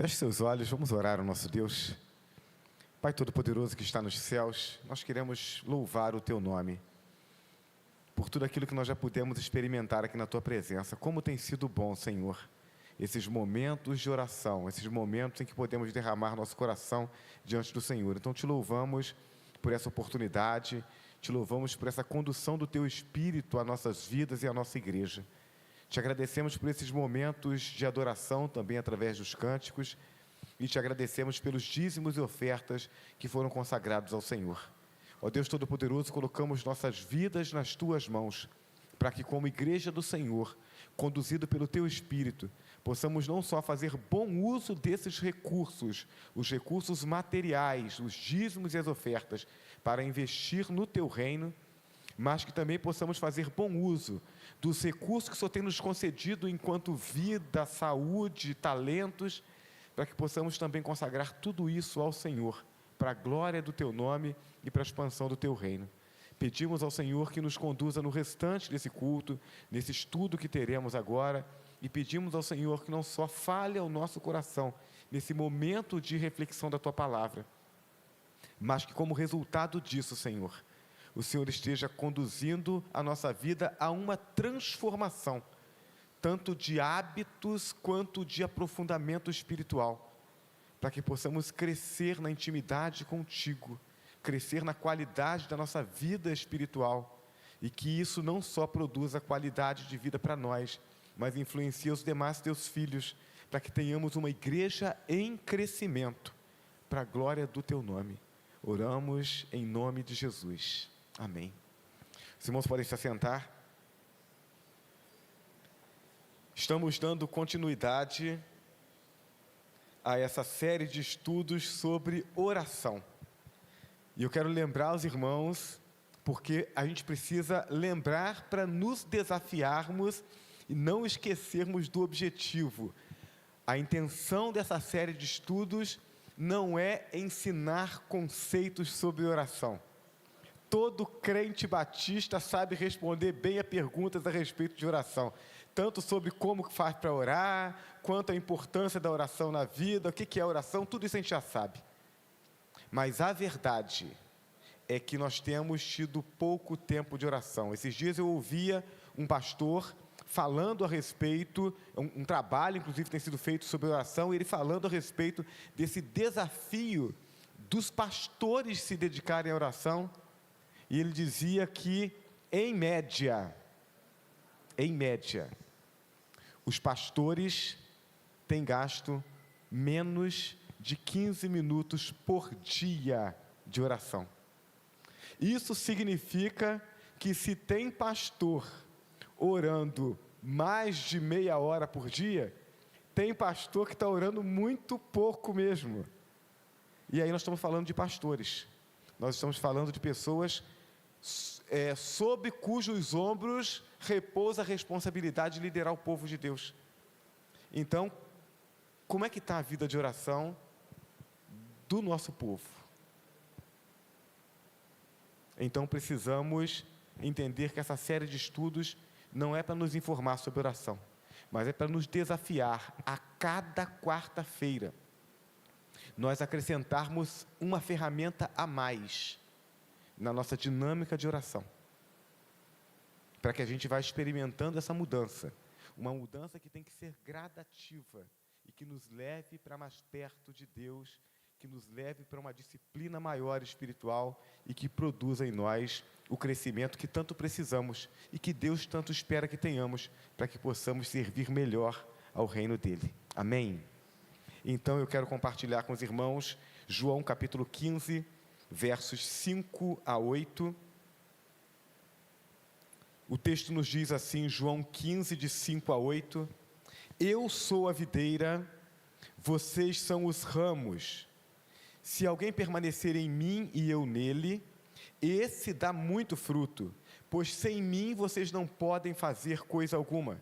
Feche seus olhos, vamos orar ao nosso Deus. Pai Todo-Poderoso que está nos céus, nós queremos louvar o Teu nome, por tudo aquilo que nós já pudemos experimentar aqui na Tua presença. Como tem sido bom, Senhor, esses momentos de oração, esses momentos em que podemos derramar nosso coração diante do Senhor. Então te louvamos por essa oportunidade, te louvamos por essa condução do Teu Espírito às nossas vidas e à nossa igreja. Te agradecemos por esses momentos de adoração, também através dos cânticos, e te agradecemos pelos dízimos e ofertas que foram consagrados ao Senhor. Ó Deus Todo-Poderoso, colocamos nossas vidas nas Tuas mãos, para que como igreja do Senhor, conduzido pelo Teu Espírito, possamos não só fazer bom uso desses recursos, os recursos materiais, os dízimos e as ofertas, para investir no Teu reino, mas que também possamos fazer bom uso dos recursos que o Senhor tem nos concedido enquanto vida, saúde, talentos, para que possamos também consagrar tudo isso ao Senhor, para a glória do Teu nome e para a expansão do Teu reino. Pedimos ao Senhor que nos conduza no restante desse culto, nesse estudo que teremos agora, e pedimos ao Senhor que não só fale ao nosso coração, nesse momento de reflexão da Tua palavra, mas que como resultado disso, Senhor, o Senhor esteja conduzindo a nossa vida a uma transformação, tanto de hábitos quanto de aprofundamento espiritual, para que possamos crescer na intimidade contigo, crescer na qualidade da nossa vida espiritual, e que isso não só produza qualidade de vida para nós, mas influencie os demais teus filhos, para que tenhamos uma igreja em crescimento, para a glória do teu nome. Oramos em nome de Jesus. Amém. Os irmãos podem se assentar. Estamos dando continuidade a essa série de estudos sobre oração. E eu quero lembrar os irmãos, porque a gente precisa lembrar para nos desafiarmos e não esquecermos do objetivo. A intenção dessa série de estudos não é ensinar conceitos sobre oração. Todo crente batista sabe responder bem a perguntas a respeito de oração, tanto sobre como faz para orar, quanto a importância da oração na vida, o que é oração, tudo isso a gente já sabe. Mas a verdade é que nós temos tido pouco tempo de oração. Esses dias eu ouvia um pastor falando a respeito, um trabalho inclusive tem sido feito sobre oração, e ele falando a respeito desse desafio dos pastores se dedicarem à oração. E ele dizia que, em média, os pastores têm gasto menos de 15 minutos por dia de oração. Isso significa que se tem pastor orando mais de meia hora por dia, tem pastor que está orando muito pouco mesmo. E aí nós estamos falando de pastores. Nós estamos falando de pessoas sob cujos ombros repousa a responsabilidade de liderar o povo de Deus. Então, como é que está a vida de oração do nosso povo? Então precisamos entender que essa série de estudos não é para nos informar sobre oração, mas é para nos desafiar a cada quarta-feira nós acrescentarmos uma ferramenta a mais na nossa dinâmica de oração, para que a gente vá experimentando essa mudança, uma mudança que tem que ser gradativa e que nos leve para mais perto de Deus, que nos leve para uma disciplina maior espiritual e que produza em nós o crescimento que tanto precisamos e que Deus tanto espera que tenhamos, para que possamos servir melhor ao reino dele. Amém? Então eu quero compartilhar com os irmãos João capítulo 15, versos 5 a 8. O texto nos diz assim, João 15, de 5 a 8: Eu sou a videira, vocês são os ramos. Se alguém permanecer em mim e eu nele, esse dá muito fruto, pois sem mim vocês não podem fazer coisa alguma.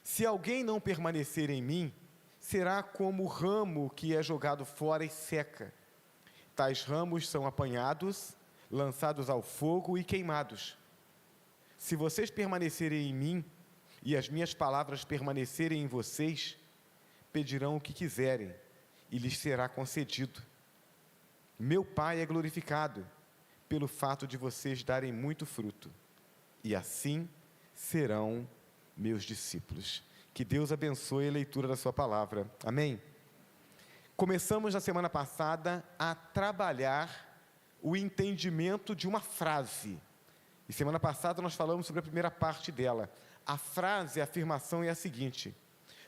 Se alguém não permanecer em mim, será como o ramo que é jogado fora e seca. Tais ramos são apanhados, lançados ao fogo e queimados. Se vocês permanecerem em mim, e as minhas palavras permanecerem em vocês, pedirão o que quiserem, e lhes será concedido. Meu Pai é glorificado pelo fato de vocês darem muito fruto, e assim serão meus discípulos. Que Deus abençoe a leitura da sua palavra. Amém? Começamos na semana passada a trabalhar o entendimento de uma frase. E semana passada nós falamos sobre a primeira parte dela. A frase, a afirmação é a seguinte: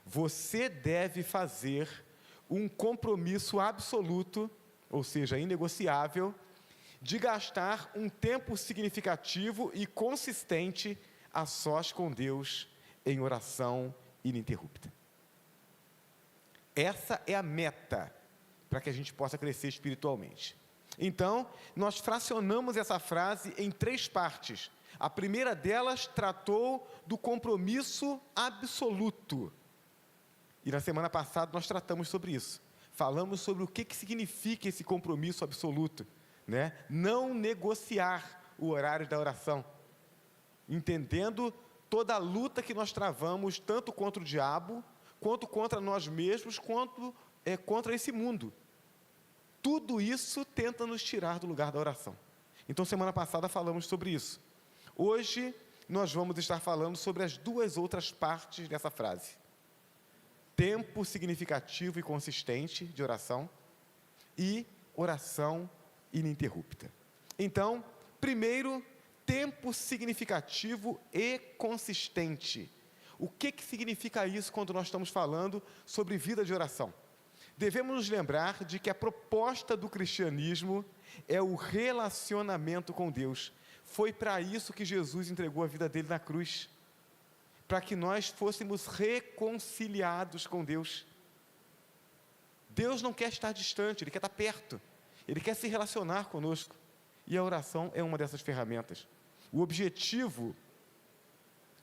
você deve fazer um compromisso absoluto, ou seja, inegociável, de gastar um tempo significativo e consistente a sós com Deus em oração ininterrupta. Essa é a meta para que a gente possa crescer espiritualmente. Então, nós fracionamos essa frase em 3 partes. A primeira delas tratou do compromisso absoluto. E na semana passada nós tratamos sobre isso. Falamos sobre o que significa esse compromisso absoluto, né? Não negociar o horário da oração, entendendo toda a luta que nós travamos, tanto contra o diabo, quanto contra nós mesmos, quanto contra esse mundo. Tudo isso tenta nos tirar do lugar da oração. Então, semana passada falamos sobre isso. Hoje, nós vamos estar falando sobre as 2 outras partes dessa frase. Tempo significativo e consistente de oração e oração ininterrupta. Então, primeiro, tempo significativo e consistente. O que significa isso quando nós estamos falando sobre vida de oração? Devemos nos lembrar de que a proposta do cristianismo é o relacionamento com Deus. Foi para isso que Jesus entregou a vida dele na cruz, para que nós fôssemos reconciliados com Deus. Deus não quer estar distante, Ele quer estar perto, Ele quer se relacionar conosco, e a oração é uma dessas ferramentas. O objetivo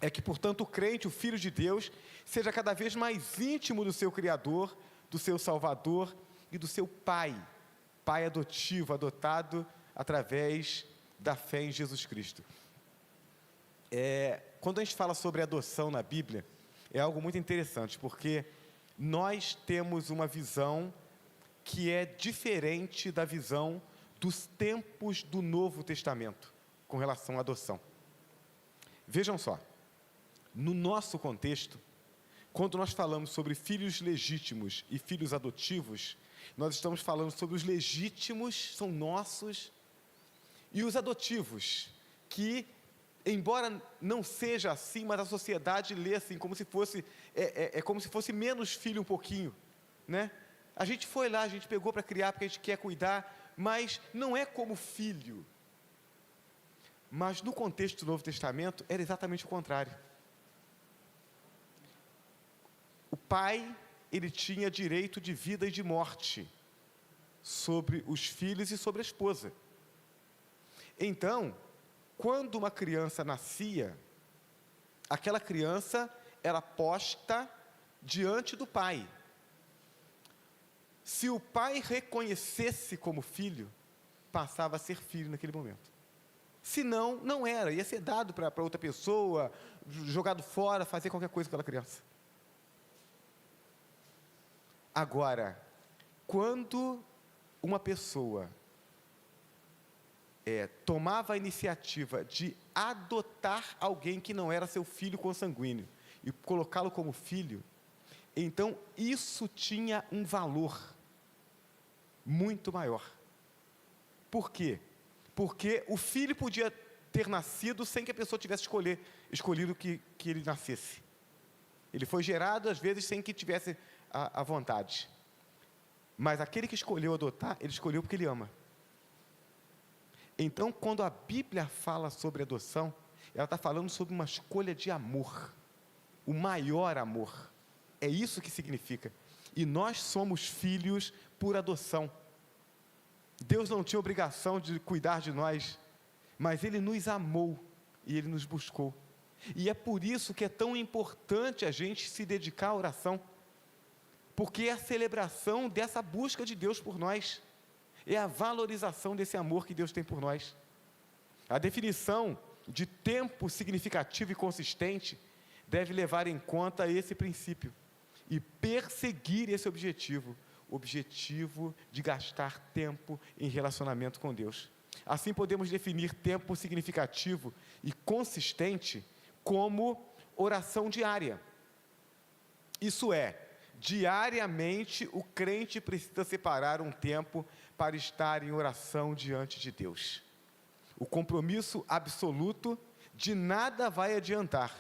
é que, portanto, o crente, o Filho de Deus, seja cada vez mais íntimo do seu Criador, do seu Salvador e do seu Pai adotivo, adotado através da fé em Jesus Cristo. Quando a gente fala sobre adoção na Bíblia, é algo muito interessante, porque nós temos uma visão que é diferente da visão dos tempos do Novo Testamento, com relação à adoção. Vejam só, no nosso contexto, quando nós falamos sobre filhos legítimos e filhos adotivos, nós estamos falando sobre os legítimos, são nossos, e os adotivos, que, embora não seja assim, mas a sociedade lê assim, como se fosse, como se fosse menos filho um pouquinho, né? A gente foi lá, a gente pegou para criar, porque a gente quer cuidar, mas não é como filho. Mas no contexto do Novo Testamento, era exatamente o contrário. O pai, ele tinha direito de vida e de morte sobre os filhos e sobre a esposa. Então, quando uma criança nascia, aquela criança era posta diante do pai. Se o pai reconhecesse como filho, passava a ser filho naquele momento. Se não, não era, ia ser dado para outra pessoa, jogado fora, fazer qualquer coisa com aquela criança. Agora, quando uma pessoa tomava a iniciativa de adotar alguém que não era seu filho consanguíneo e colocá-lo como filho, então isso tinha um valor muito maior. Por quê? Porque o filho podia ter nascido sem que a pessoa tivesse escolhido que ele nascesse. Ele foi gerado, às vezes, sem que tivesse a vontade. Mas aquele que escolheu adotar, ele escolheu porque ele ama. Então, quando a Bíblia fala sobre adoção, ela está falando sobre uma escolha de amor. O maior amor. É isso que significa. E nós somos filhos por adoção. Deus não tinha obrigação de cuidar de nós, mas Ele nos amou e Ele nos buscou. E é por isso que é tão importante a gente se dedicar à oração, porque é a celebração dessa busca de Deus por nós, é a valorização desse amor que Deus tem por nós. A definição de tempo significativo e consistente deve levar em conta esse princípio. e perseguir esse objetivo, o objetivo de gastar tempo em relacionamento com Deus. Assim podemos definir tempo significativo e consistente como oração diária. Isso é, diariamente o crente precisa separar um tempo para estar em oração diante de Deus. O compromisso absoluto de nada vai adiantar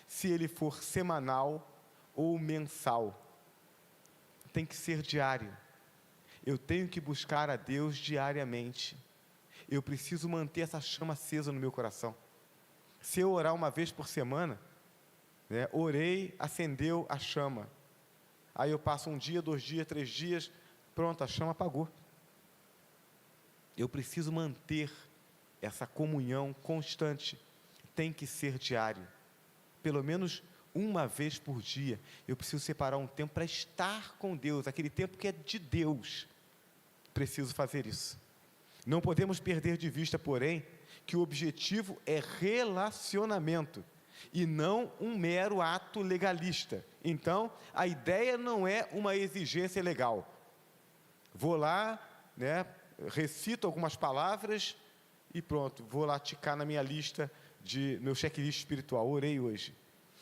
se ele for semanal ou mensal. Tem que ser diário. Eu tenho que buscar a Deus diariamente. Eu preciso manter essa chama acesa no meu coração. Se eu orar uma vez por semana, orei, acendeu a chama. Aí eu passo 1 dia, 2 dias, 3 dias, pronto, a chama apagou. Eu preciso manter essa comunhão constante. Tem que ser diário. Pelo menos uma vez por dia, eu preciso separar um tempo para estar com Deus, aquele tempo que é de Deus. Preciso fazer isso. Não podemos perder de vista, porém, que o objetivo é relacionamento e não um mero ato legalista. Então, a ideia não é uma exigência legal. Vou lá, recito algumas palavras e pronto, vou lá ticar na minha lista, meu checklist espiritual, orei hoje.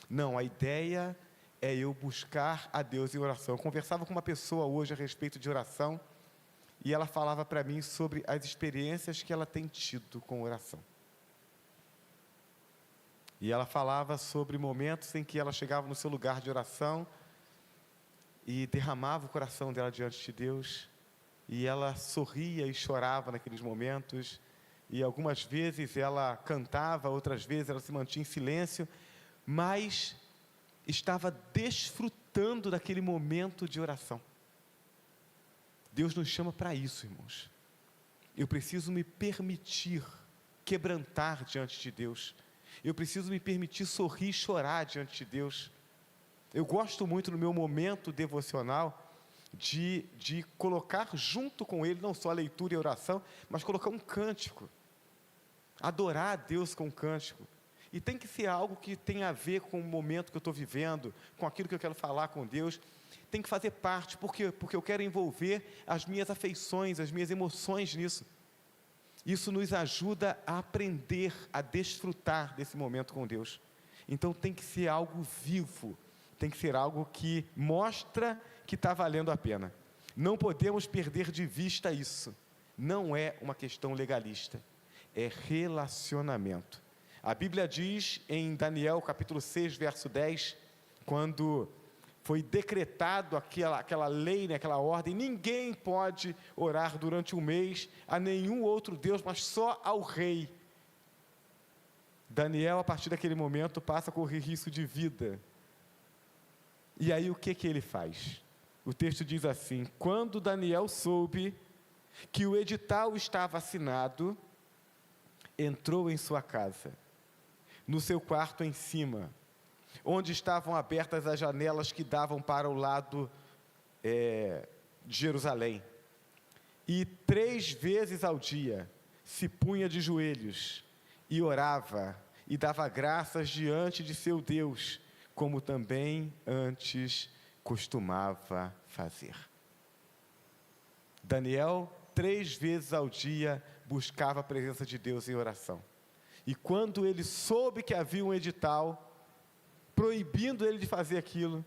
Não, a ideia é eu buscar a Deus em oração. Eu conversava com uma pessoa hoje a respeito de oração, e ela falava para mim sobre as experiências que ela tem tido com oração. E ela falava sobre momentos em que ela chegava no seu lugar de oração e derramava o coração dela diante de Deus, e ela sorria e chorava naqueles momentos, e algumas vezes ela cantava, outras vezes ela se mantinha em silêncio, mas estava desfrutando daquele momento de oração. Deus nos chama para isso, irmãos. Eu preciso me permitir quebrantar diante de Deus. Eu preciso me permitir sorrir e chorar diante de Deus. Eu gosto muito no meu momento devocional de colocar junto com Ele, não só a leitura e a oração, mas colocar um cântico. Adorar a Deus com um cântico. E tem que ser algo que tenha a ver com o momento que eu estou vivendo, com aquilo que eu quero falar com Deus. Tem que fazer parte, porque eu quero envolver as minhas afeições, as minhas emoções nisso. Isso nos ajuda a aprender, a desfrutar desse momento com Deus. Então tem que ser algo vivo, tem que ser algo que mostra que está valendo a pena. Não podemos perder de vista isso. Não é uma questão legalista, é relacionamento. A Bíblia diz em Daniel capítulo 6, verso 10, quando foi decretado aquela lei, aquela ordem, ninguém pode orar durante um mês a nenhum outro Deus, mas só ao rei. Daniel, a partir daquele momento, passa a correr risco de vida. E aí o que ele faz? O texto diz assim: quando Daniel soube que o edital estava assinado, entrou em sua casa, no seu quarto em cima, onde estavam abertas as janelas que davam para o lado de Jerusalém, e 3 vezes ao dia se punha de joelhos e orava e dava graças diante de seu Deus, como também antes costumava fazer. Daniel 3 vezes ao dia buscava a presença de Deus em oração, e quando ele soube que havia um edital proibindo ele de fazer aquilo,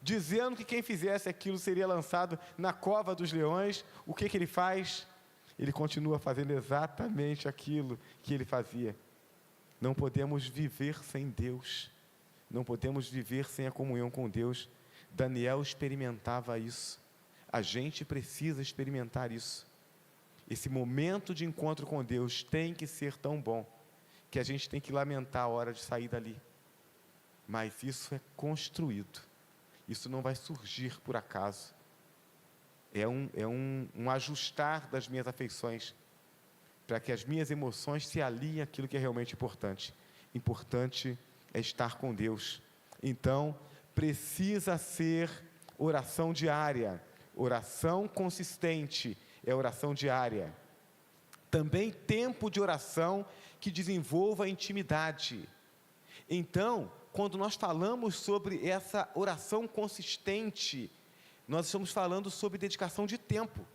dizendo que quem fizesse aquilo seria lançado na cova dos leões, o que ele faz? Ele continua fazendo exatamente aquilo que ele fazia. Não podemos viver sem Deus, não podemos viver sem a comunhão com Deus. Daniel experimentava isso, a gente precisa experimentar isso. Esse momento de encontro com Deus tem que ser tão bom, que a gente tem que lamentar a hora de sair dali. Mas isso é construído, isso não vai surgir por acaso, é um ajustar das minhas afeições, para que as minhas emoções se alinhem àquilo que é realmente importante. Importante é estar com Deus. Então, precisa ser oração diária, oração consistente, é oração diária. Também tempo de oração que desenvolva a intimidade. Então, quando nós falamos sobre essa oração consistente, nós estamos falando sobre dedicação de tempo.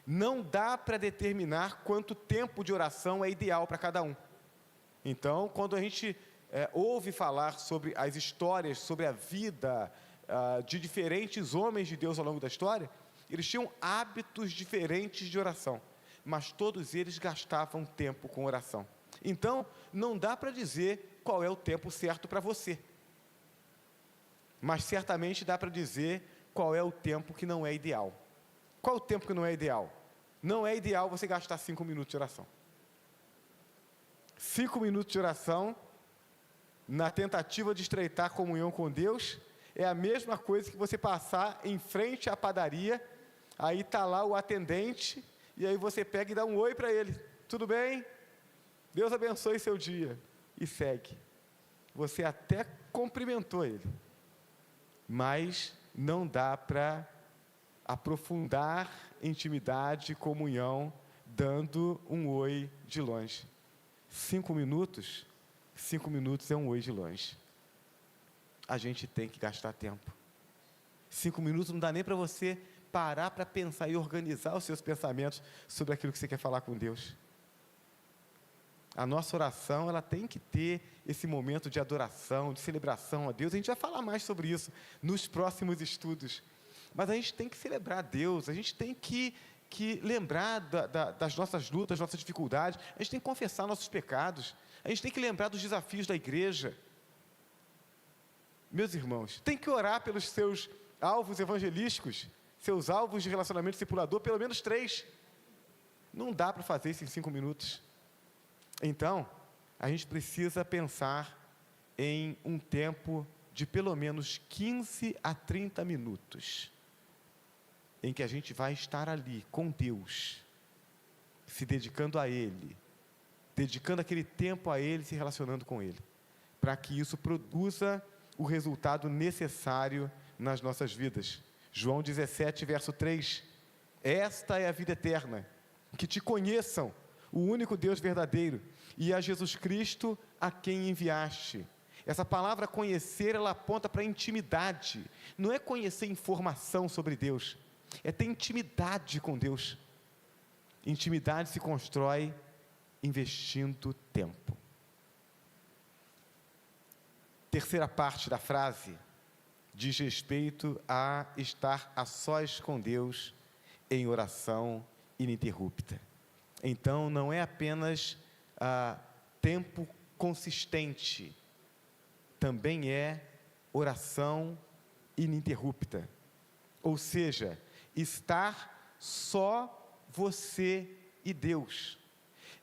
Não dá para determinar quanto tempo de oração é ideal para cada um. Então, quando a gente ouve falar sobre as histórias, sobre a vida de diferentes homens de Deus ao longo da história, eles tinham hábitos diferentes de oração, mas todos eles gastavam tempo com oração. Então, não dá para dizer qual é o tempo certo para você, mas certamente dá para dizer qual é o tempo que não é ideal. Qual o tempo que não é ideal? Não é ideal você gastar 5 minutos de oração. 5 minutos de oração, na tentativa de estreitar a comunhão com Deus, é a mesma coisa que você passar em frente à padaria, aí está lá o atendente, e aí você pega e dá um oi para ele. Tudo bem? Deus abençoe seu dia. E segue. Você até cumprimentou ele, mas não dá para aprofundar intimidade, comunhão, dando um oi de longe. 5 minutos é um oi de longe. A gente tem que gastar tempo. 5 minutos não dá nem para você parar para pensar e organizar os seus pensamentos sobre aquilo que você quer falar com Deus. A nossa oração, ela tem que ter esse momento de adoração, de celebração a Deus. A gente vai falar mais sobre isso nos próximos estudos. Mas a gente tem que celebrar a Deus, a gente tem que lembrar das nossas lutas, das nossas dificuldades, a gente tem que confessar nossos pecados, a gente tem que lembrar dos desafios da igreja. Meus irmãos, tem que orar pelos seus alvos evangelísticos, seus alvos de relacionamento discipulador, pelo menos 3. Não dá para fazer isso em 5 minutos. Então, a gente precisa pensar em um tempo de pelo menos 15 a 30 minutos, em que a gente vai estar ali com Deus, se dedicando a Ele, dedicando aquele tempo a Ele, se relacionando com Ele, para que isso produza o resultado necessário nas nossas vidas. João 17, verso 3, esta é a vida eterna, que te conheçam, o único Deus verdadeiro, e a Jesus Cristo a quem enviaste. Essa palavra conhecer, ela aponta para a intimidade, não é conhecer informação sobre Deus, é ter intimidade com Deus. Intimidade se constrói investindo tempo. Terceira parte da frase diz respeito a estar a sós com Deus em oração ininterrupta. Então, não é apenas tempo consistente, também é oração ininterrupta. Ou seja, estar só você e Deus.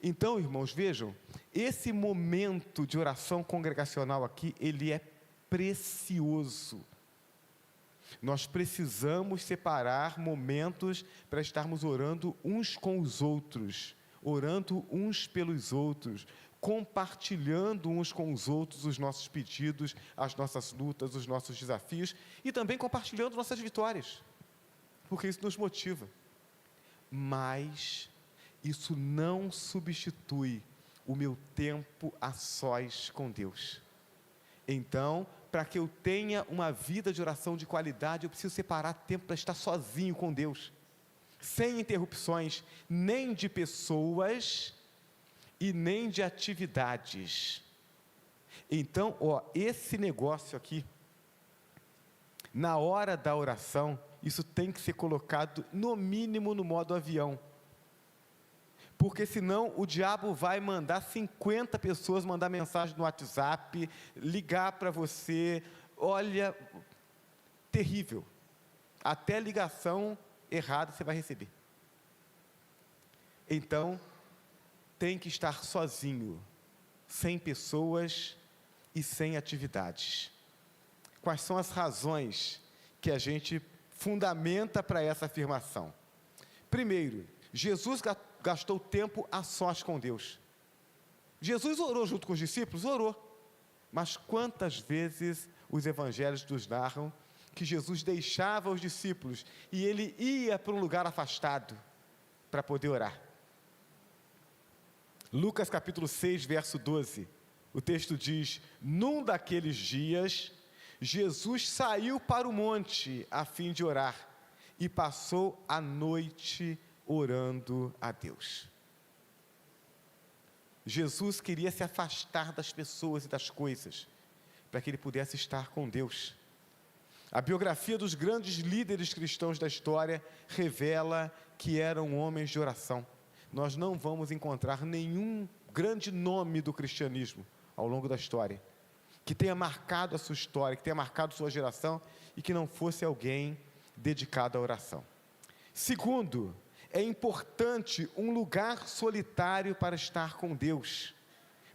Então, irmãos, vejam, esse momento de oração congregacional aqui, ele é precioso. Nós precisamos separar momentos para estarmos orando uns com os outros, orando uns pelos outros, compartilhando uns com os outros os nossos pedidos, as nossas lutas, os nossos desafios e também compartilhando nossas vitórias, porque isso nos motiva. Mas isso não substitui o meu tempo a sós com Deus. Então, para que eu tenha uma vida de oração de qualidade, eu preciso separar tempo para estar sozinho com Deus, sem interrupções, nem de pessoas e nem de atividades. Então, esse negócio aqui, na hora da oração, isso tem que ser colocado no mínimo no modo avião, porque senão o diabo vai mandar 50 pessoas mandar mensagem no WhatsApp, ligar para você, olha, terrível, até ligação errada você vai receber. Então, tem que estar sozinho, sem pessoas e sem atividades. Quais são as razões que a gente fundamenta para essa afirmação? Primeiro, Jesus gastou tempo a sós com Deus. Jesus orou junto com os discípulos? Orou. Mas quantas vezes os evangelhos nos narram que Jesus deixava os discípulos e ele ia para um lugar afastado para poder orar? Lucas capítulo 6, verso 12, O texto diz: num daqueles dias, Jesus saiu para o monte a fim de orar e passou a noite orando a Deus. Jesus queria se afastar das pessoas e das coisas, para que ele pudesse estar com Deus. A biografia dos grandes líderes cristãos da história revela que eram homens de oração. Nós não vamos encontrar nenhum grande nome do cristianismo ao longo da história que tenha marcado a sua história, que tenha marcado sua geração e que não fosse alguém dedicado à oração. Segundo, é importante um lugar solitário para estar com Deus.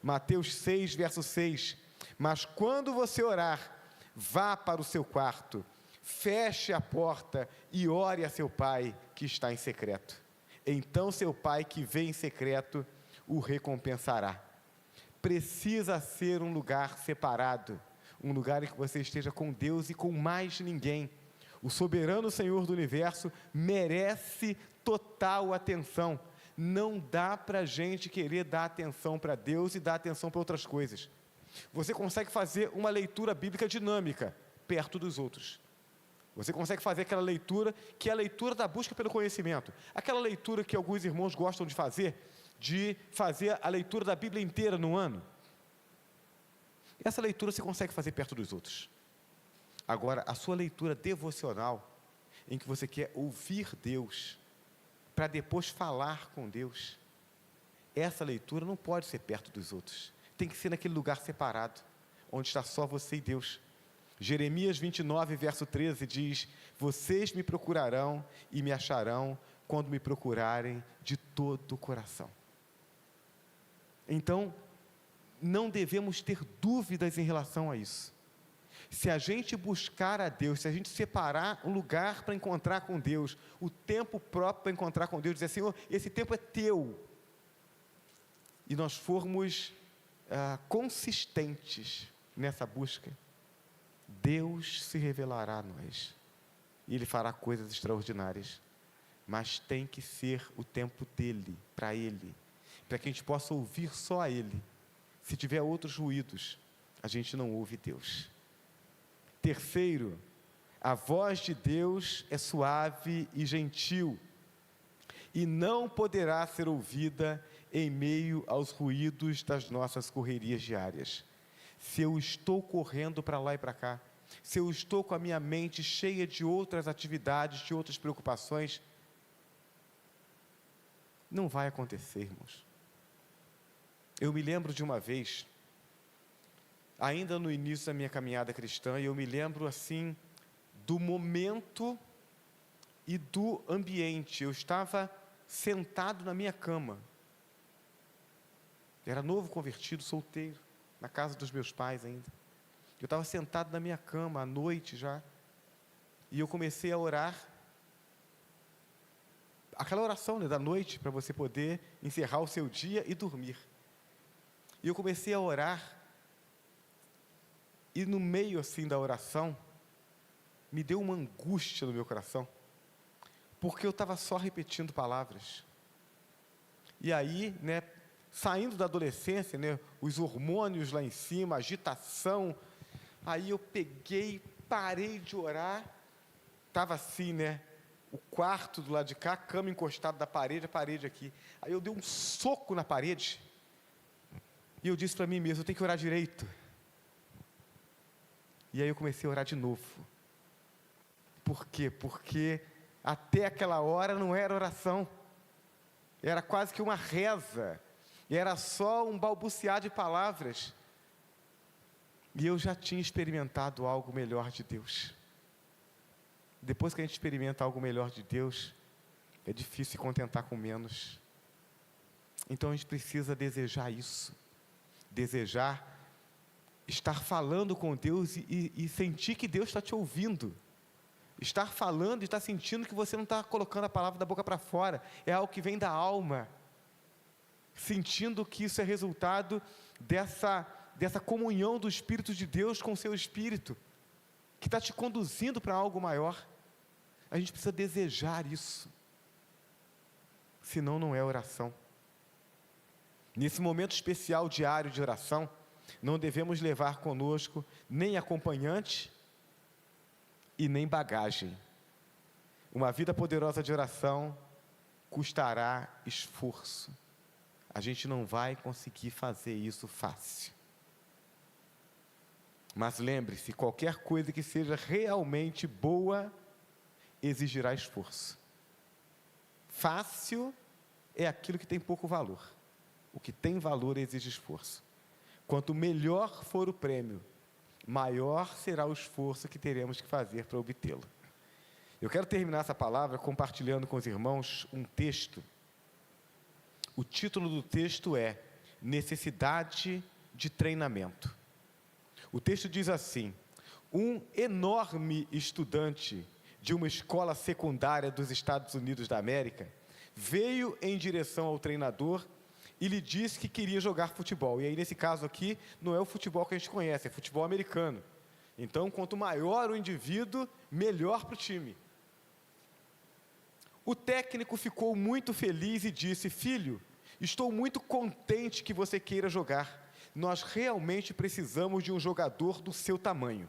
Mateus 6, verso 6. Mas quando você orar, vá para o seu quarto, feche a porta e ore a seu pai que está em secreto. Então seu pai que vê em secreto o recompensará. Precisa ser um lugar separado, um lugar em que você esteja com Deus e com mais ninguém. O soberano Senhor do universo merece total atenção. Não dá para a gente querer dar atenção para Deus e dar atenção para outras coisas. Você consegue fazer uma leitura bíblica dinâmica, perto dos outros. Você consegue fazer aquela leitura, que é a leitura da busca pelo conhecimento. Aquela leitura que alguns irmãos gostam de fazer a leitura da Bíblia inteira no ano. Essa leitura você consegue fazer perto dos outros. Agora, a sua leitura devocional, em que você quer ouvir Deus, para depois falar com Deus, essa leitura não pode ser perto dos outros. Tem que ser naquele lugar separado, onde está só você e Deus. Jeremias 29, verso 13 diz: vocês me procurarão e me acharão quando me procurarem de todo o coração. Então, não devemos ter dúvidas em relação a isso. Se a gente buscar a Deus, se a gente separar um lugar para encontrar com Deus, o tempo próprio para encontrar com Deus, dizer: Senhor, esse tempo é teu, e nós formos consistentes nessa busca, Deus se revelará a nós, e Ele fará coisas extraordinárias, mas tem que ser o tempo dEle, para Ele, para que a gente possa ouvir só a Ele. Se tiver outros ruídos, a gente não ouve Deus. Terceiro, a voz de Deus é suave e gentil, e não poderá ser ouvida em meio aos ruídos das nossas correrias diárias. Se eu estou correndo para lá e para cá, se eu estou com a minha mente cheia de outras atividades, de outras preocupações, não vai acontecer, irmãos. Eu me lembro de uma vez, ainda no início da minha caminhada cristã, e eu me lembro assim, do momento e do ambiente. Eu estava sentado na minha cama, era novo convertido, solteiro, na casa dos meus pais ainda. Eu estava sentado na minha cama, à noite já, e eu comecei a orar, aquela oração, né, da noite, para você poder encerrar o seu dia e dormir. E eu comecei a orar, e no meio assim da oração, me deu uma angústia no meu coração, porque eu estava só repetindo palavras. E aí, né, saindo da adolescência, né, os hormônios lá em cima, agitação, aí eu peguei, parei de orar, estava assim, né, o quarto do lado de cá, a cama encostada da parede, a parede aqui. Aí eu dei um soco na parede, e eu disse para mim mesmo: eu tenho que orar direito. E aí eu comecei a orar de novo. Por quê? Porque até aquela hora não era oração, era quase que uma reza, era só um balbuciar de palavras, e eu já tinha experimentado algo melhor de Deus. Depois que a gente experimenta algo melhor de Deus, é difícil se contentar com menos. Então a gente precisa desejar isso, desejar estar falando com Deus e sentir que Deus está te ouvindo. Estar falando e estar sentindo que você não está colocando a palavra da boca para fora, é algo que vem da alma, sentindo que isso é resultado dessa comunhão do Espírito de Deus com o seu Espírito, que está te conduzindo para algo maior. A gente precisa desejar isso, senão não é oração. Nesse momento especial diário de oração, não devemos levar conosco nem acompanhante e nem bagagem. Uma vida poderosa de oração custará esforço. A gente não vai conseguir fazer isso fácil. Mas lembre-se, qualquer coisa que seja realmente boa exigirá esforço. Fácil é aquilo que tem pouco valor. O que tem valor exige esforço. Quanto melhor for o prêmio, maior será o esforço que teremos que fazer para obtê-lo. Eu quero terminar essa palavra compartilhando com os irmãos um texto. O título do texto é Necessidade de Treinamento. O texto diz assim: um enorme estudante de uma escola secundária dos Estados Unidos da América veio em direção ao treinador e lhe disse que queria jogar futebol. E aí, nesse caso aqui, não é o futebol que a gente conhece, é futebol americano. Então, quanto maior o indivíduo, melhor para o time. O técnico ficou muito feliz e disse: filho, estou muito contente que você queira jogar. Nós realmente precisamos de um jogador do seu tamanho.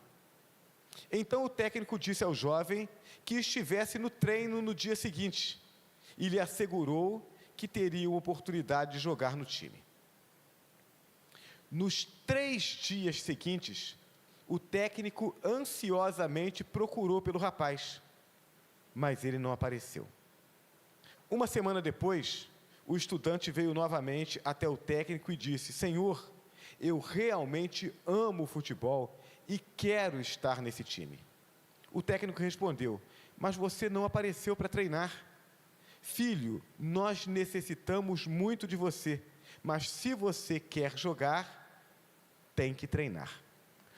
Então o técnico disse ao jovem que estivesse no treino no dia seguinte e lhe assegurou que teria uma oportunidade de jogar no time. Nos 3 dias seguintes, o técnico ansiosamente procurou pelo rapaz, mas ele não apareceu. Uma semana depois, o estudante veio novamente até o técnico e disse: Senhor, eu realmente amo o futebol e quero estar nesse time. O técnico respondeu: mas você não apareceu para treinar. Filho, nós necessitamos muito de você, mas se você quer jogar, tem que treinar.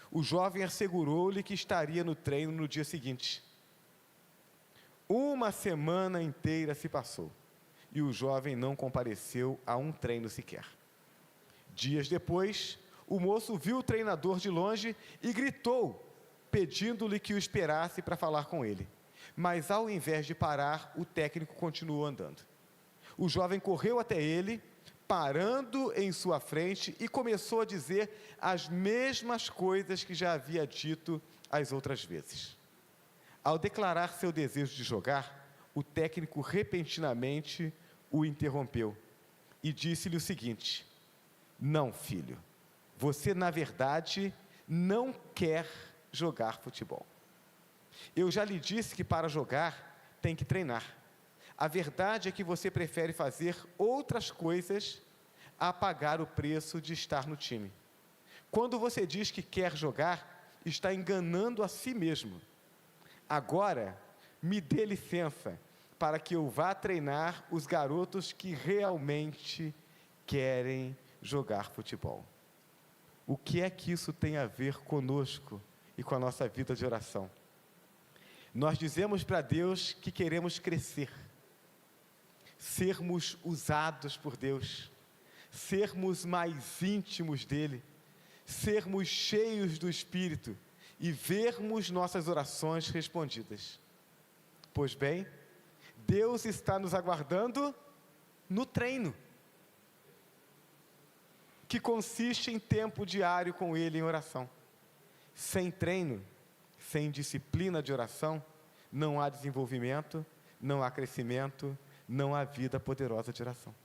O jovem assegurou-lhe que estaria no treino no dia seguinte. Uma semana inteira se passou e o jovem não compareceu a um treino sequer. Dias depois, o moço viu o treinador de longe e gritou, pedindo-lhe que o esperasse para falar com ele. Mas, ao invés de parar, o técnico continuou andando. O jovem correu até ele, parando em sua frente, e começou a dizer as mesmas coisas que já havia dito as outras vezes. Ao declarar seu desejo de jogar, o técnico repentinamente o interrompeu e disse-lhe o seguinte: não, filho, você na verdade não quer jogar futebol. Eu já lhe disse que para jogar tem que treinar. A verdade é que você prefere fazer outras coisas a pagar o preço de estar no time. Quando você diz que quer jogar, está enganando a si mesmo. Agora, me dê licença para que eu vá treinar os garotos que realmente querem jogar futebol. O que é que isso tem a ver conosco e com a nossa vida de oração? Nós dizemos para Deus que queremos crescer, sermos usados por Deus, sermos mais íntimos dEle, sermos cheios do Espírito e vermos nossas orações respondidas. Pois bem, Deus está nos aguardando no treino, que consiste em tempo diário com Ele em oração. Sem treino, sem disciplina de oração, não há desenvolvimento, não há crescimento, não há vida poderosa de oração.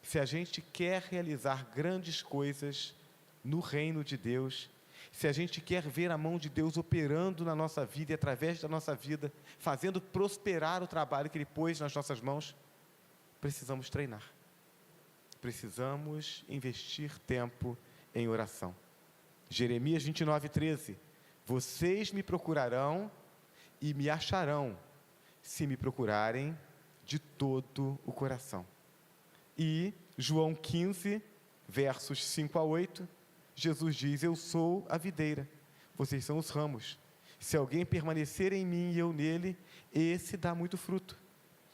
Se a gente quer realizar grandes coisas no reino de Deus, se a gente quer ver a mão de Deus operando na nossa vida e através da nossa vida, fazendo prosperar o trabalho que Ele pôs nas nossas mãos, precisamos treinar. Precisamos investir tempo em oração. Jeremias 29:13. Vocês me procurarão e me acharão, se me procurarem de todo o coração. E João 15, versos 5-8, Jesus diz: eu sou a videira, vocês são os ramos. Se alguém permanecer em mim e eu nele, esse dá muito fruto,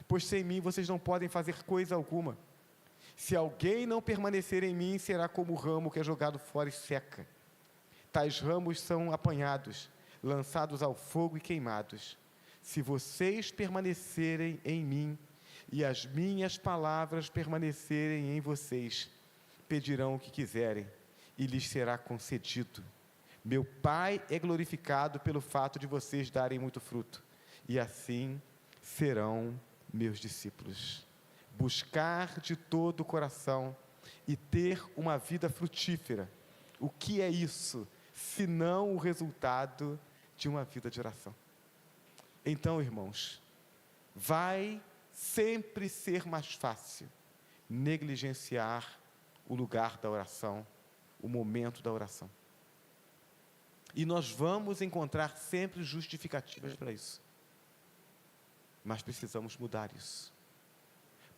pois sem mim vocês não podem fazer coisa alguma. Se alguém não permanecer em mim, será como o ramo que é jogado fora e seca. Tais ramos são apanhados, lançados ao fogo e queimados. Se vocês permanecerem em mim e as minhas palavras permanecerem em vocês, pedirão o que quiserem e lhes será concedido. Meu Pai é glorificado pelo fato de vocês darem muito fruto, e assim serão meus discípulos. Buscar de todo o coração e ter uma vida frutífera. O que é isso, senão o resultado de uma vida de oração? Então, irmãos, vai sempre ser mais fácil negligenciar o lugar da oração, o momento da oração. E nós vamos encontrar sempre justificativas para isso. Mas precisamos mudar isso.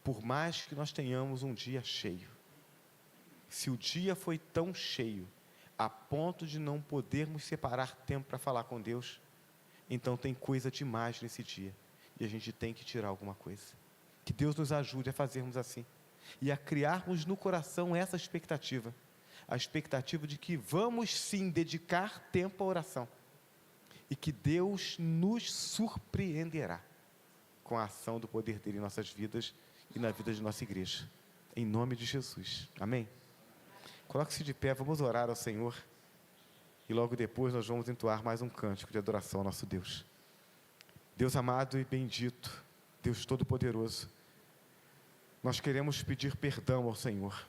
Por mais que nós tenhamos um dia cheio, se o dia foi tão cheio, a ponto de não podermos separar tempo para falar com Deus, então tem coisa demais nesse dia, e a gente tem que tirar alguma coisa. Que Deus nos ajude a fazermos assim, e a criarmos no coração essa expectativa, a expectativa de que vamos sim dedicar tempo à oração, e que Deus nos surpreenderá com a ação do poder dele em nossas vidas e na vida de nossa igreja, em nome de Jesus, amém? Coloque-se de pé, vamos orar ao Senhor, e logo depois nós vamos entoar mais um cântico de adoração ao nosso Deus. Deus amado e bendito, Deus Todo-Poderoso, nós queremos pedir perdão ao Senhor,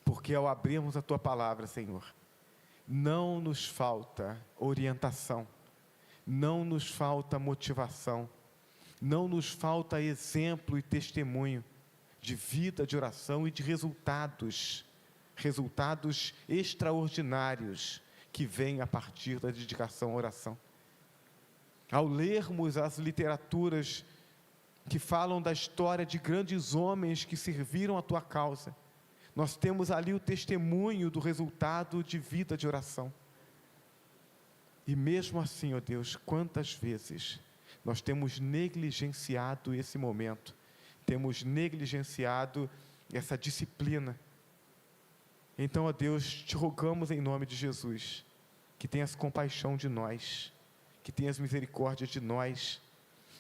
porque ao abrirmos a Tua Palavra, Senhor, não nos falta orientação, não nos falta motivação, não nos falta exemplo e testemunho de vida, de oração e de resultados extraordinários que vêm a partir da dedicação à oração. Ao lermos as literaturas que falam da história de grandes homens que serviram a Tua causa, nós temos ali o testemunho do resultado de vida de oração. E mesmo assim, ó Deus, quantas vezes nós temos negligenciado esse momento, temos negligenciado essa disciplina. Então, ó Deus, te rogamos em nome de Jesus, que tenhas compaixão de nós, que tenhas misericórdia de nós,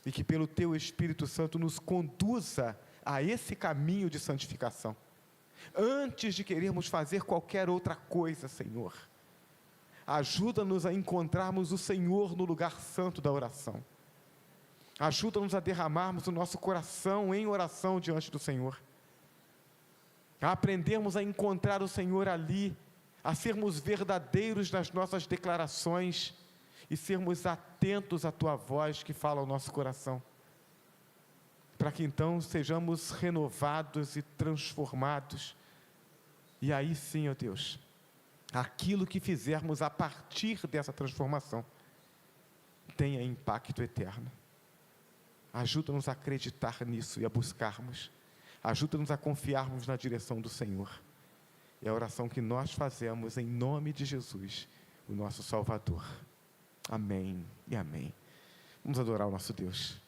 e que pelo Teu Espírito Santo nos conduza a esse caminho de santificação. Antes de querermos fazer qualquer outra coisa, Senhor, ajuda-nos a encontrarmos o Senhor no lugar santo da oração. Ajuda-nos a derramarmos o nosso coração em oração diante do Senhor. A aprendermos a encontrar o Senhor ali, a sermos verdadeiros nas nossas declarações e sermos atentos à Tua voz que fala ao nosso coração. Para que então sejamos renovados e transformados. E aí sim, ó Deus, aquilo que fizermos a partir dessa transformação tenha impacto eterno. Ajuda-nos a acreditar nisso e a buscarmos. Ajuda-nos a confiarmos na direção do Senhor. É a oração que nós fazemos em nome de Jesus, o nosso Salvador. Amém e amém. Vamos adorar o nosso Deus.